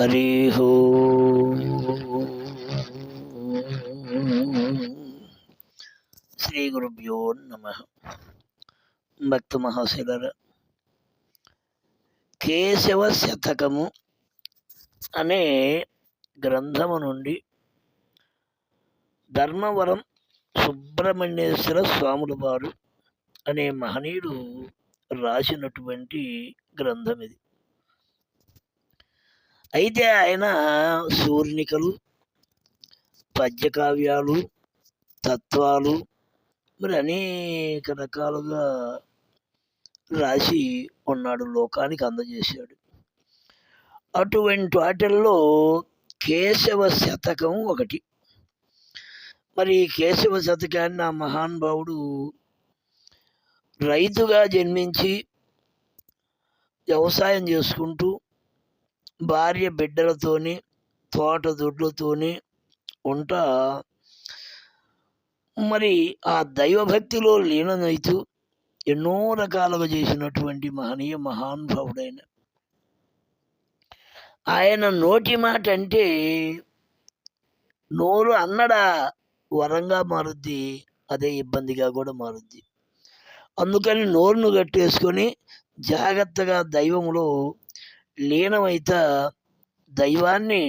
హరి ఓం. శ్రీ గురుభ్యో నమః. భక్త మహాశయులారా, కేశవ శతకము అనే గ్రంథము నుండి ధర్మవరం సుబ్రహ్మణ్యేశ్వర స్వాముల వారు అనే మహనీయుడు రాసినటువంటి గ్రంథం ఇది. అయితే ఆయన సూర్ణికలు, పద్యకావ్యాలు, తత్వాలు మరి అనేక రకాలుగా రాసి ఉన్నాడు, లోకానికి అందజేశాడు. అటువంటి వాటిల్లో కేశవ శతకం ఒకటి. మరి కేశవ శతకాన్ని ఆ మహానుభావుడు రైతుగా జన్మించి వ్యవసాయం చేసుకుంటూ భార్య బిడ్డలతోని తోట దొడ్లతోని ఉంటా మరి ఆ దైవభక్తిలో లీనమైతూ ఎన్నో రకాలుగా చేసినటువంటి మహనీయ మహానుభావుడైన ఆయన నోటి మాట అంటే నోరు అన్నడా వరంగా మారుద్ది, అదే ఇబ్బందిగా కూడా మారుద్ది. అందుకని నోరును కట్టేసుకొని జాగ్రత్తగా దైవములో లీనమైతే దైవాన్ని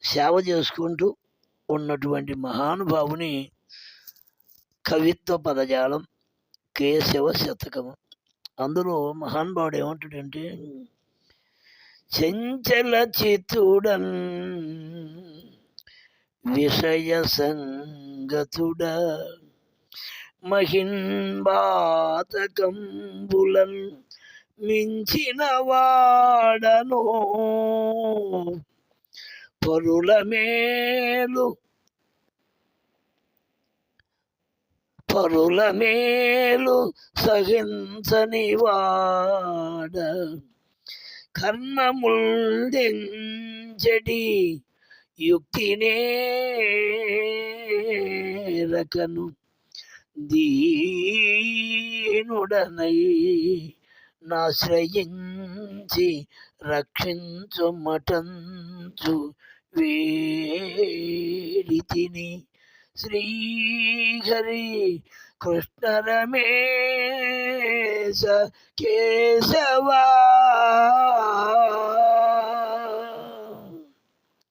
సేవ చేసుకుంటూ ఉన్నటువంటి మహానుభావుని కవిత్వ పదజాలం కేశవ శతకము. అందులో మహానుభావుడు ఏమంటాడంటే, చంచల చిత్తుడన్ విషయ సంగతుడ మహిన్బాతకంబులన్ మించిన వాడను పరుల మేలు సహించని వాడ కర్ణముల్దెంచడి యుక్తినే రకను దీనుడనై నాశ్రయించి రక్షించు మటంచు వేడితిని శ్రీహరి కృష్ణ రమేశ కేశవా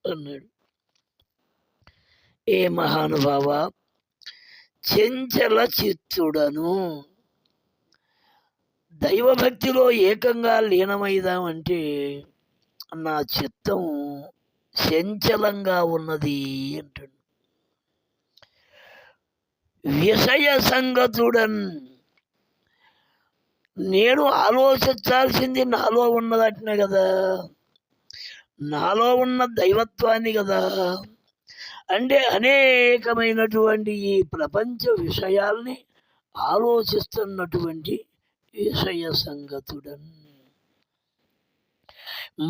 అన్నాడు. ఏ మహానుభావ, చంచల చిత్తుడను, దైవభక్తిలో ఏకంగా లీనమైదామంటే నా చిత్తం చంచలంగా ఉన్నది అంటాడు. విషయ సంగతుడన్, నేను ఆలోచించాల్సింది నాలో ఉన్నదట్నే కదా, నాలో ఉన్న దైవత్వాన్ని కదా. అంటే అనేకమైనటువంటి ఈ ప్రపంచ విషయాల్ని ఆలోచిస్తున్నటువంటి విషయ సంగతుడన్,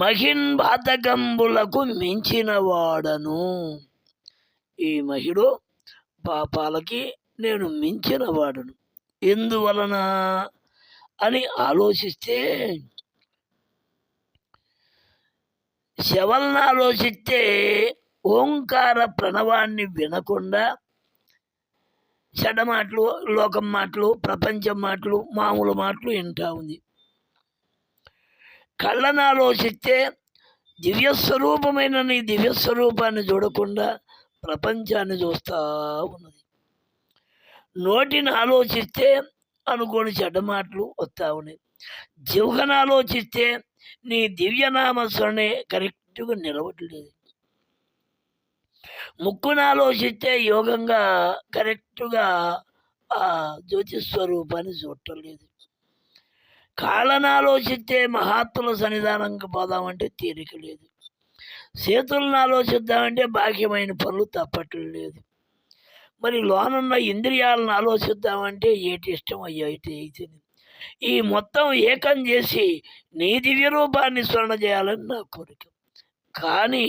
మహిన్ బాధకంబులకు మించిన వాడను. ఈ మహిళ పాపాలకి నేను మించిన వాడను. ఎందువలన అని ఆలోచిస్తే, శవల్ని ఆలోచిస్తే ఓంకార ప్రణవాన్ని వినకుండా చెడ్డ మాటలు, లోకం మాటలు, ప్రపంచం మాటలు, మామూలు మాటలు వింటా ఉంది. కళ్ళను ఆలోచిస్తే దివ్యస్వరూపమైన నీ దివ్యస్వరూపాన్ని చూడకుండా ప్రపంచాన్ని చూస్తూ ఉన్నది. నోటిని ఆలోచిస్తే అనుకోని చెడ్డ మాటలు వస్తూ ఉన్నాయి. జిహ్వను ఆలోచిస్తే నీ దివ్యనామస్మరణే కరెక్ట్గా నిలవట్లేదు. ముక్కును ఆలోచిస్తే యోగంగా కరెక్ట్గా ఆ జ్యోతిస్వరూపాన్ని చూడటం లేదు. కాళ్ళను ఆలోచిస్తే మహాత్ముల సన్నిధానంగా పోదామంటే తీరిక లేదు. చేతులను ఆలోచిద్దామంటే బాహ్యమైన పనులు తప్పటం లేదు. మరి లోనున్న ఇంద్రియాలను ఆలోచిద్దామంటే ఏటి ఇష్టం అయ్యేటి అయితేనే. ఈ మొత్తం ఏకం చేసి నీ దివ్య రూపాన్ని స్మరణ చేయాలని నా కోరిక. కానీ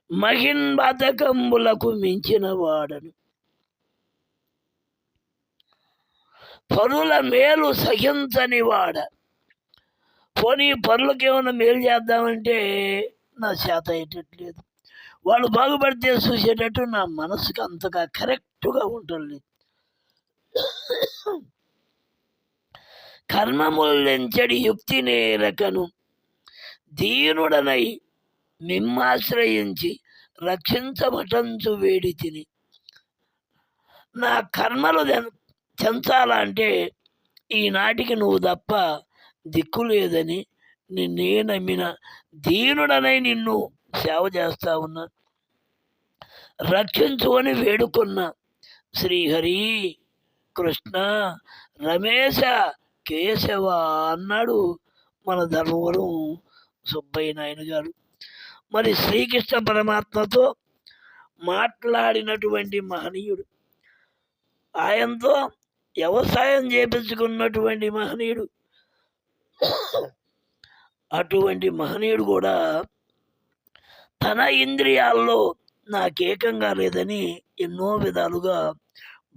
మహిన్ బతకంబులకు మించిన వాడను, పరుల మేలు సహించని వాడ. పోనీ పరులకు ఏమైనా మేలు చేద్దామంటే నా చేత అయ్యేటట్లేదు. వాళ్ళు బాగుపడితే చూసేటట్టు నా మనసుకు అంతగా కరెక్ట్గా ఉంటుంది. కర్మములెంచడి యుక్తి నేరకను దీనుడనై మిమ్మాశ్రయించి రక్షించమటంచు వేడి తిని. నా కర్మలు చెంచాలంటే ఈనాటికి నువ్వు తప్ప దిక్కు లేదని నిన్నే నమ్మిన దీనుడనై నిన్ను సేవ చేస్తా ఉన్నా, రక్షించు అని వేడుకున్నా. శ్రీహరి, కృష్ణ, రమేశ, కేశవ అన్నాడు మన ధర్మవరం సుబ్బయ్య నాయన గారు. మరి శ్రీకృష్ణ పరమాత్మతో మాట్లాడినటువంటి మహనీయుడు, ఆయనతో వ్యవసాయం చేపించుకున్నటువంటి మహనీయుడు. అటువంటి మహనీయుడు కూడా తన ఇంద్రియాల్లో నాకేకంగా లేదని ఎన్నో విధాలుగా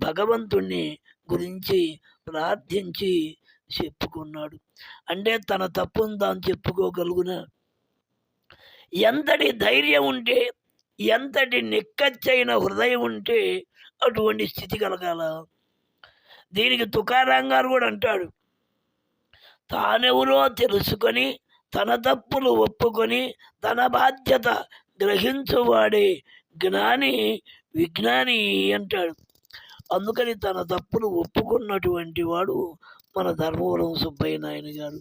భగవంతుణ్ణి గురించి ప్రార్థించి చెప్పుకున్నాడు. అంటే తన తప్పును తాను చెప్పుకోగలుగున ఎంతటి ధైర్యం ఉంటే, ఎంతటి నిక్కచ్చైన హృదయం ఉంటే అటువంటి స్థితి కలగాల. దీనికి తుకారాం గారు కూడా అంటాడు, తానెవరో తెలుసుకొని తన తప్పులు ఒప్పుకొని తన బాధ్యత గ్రహించువాడే జ్ఞాని విజ్ఞాని అంటాడు. అందుకని తన తప్పులు ఒప్పుకున్నటువంటి వాడు మన ధర్మవరం సుబ్బయ్య నాయన గారు.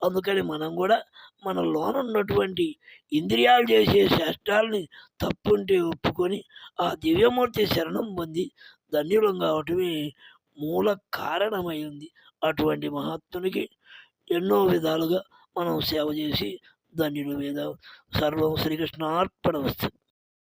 అందుకని మనం కూడా మన లోనున్నటువంటి ఇంద్రియాలు చేసే శాస్త్రాలని తప్పుంటే ఒప్పుకొని ఆ దివ్యమూర్తి శరణం పొంది ధన్యులం కావటమే మూల కారణమై ఉంది. అటువంటి మహాత్మునికి ఎన్నో విధాలుగా మనం సేవ చేసి ధన్యుల మీద. సర్వం శ్రీకృష్ణార్పణమస్తు.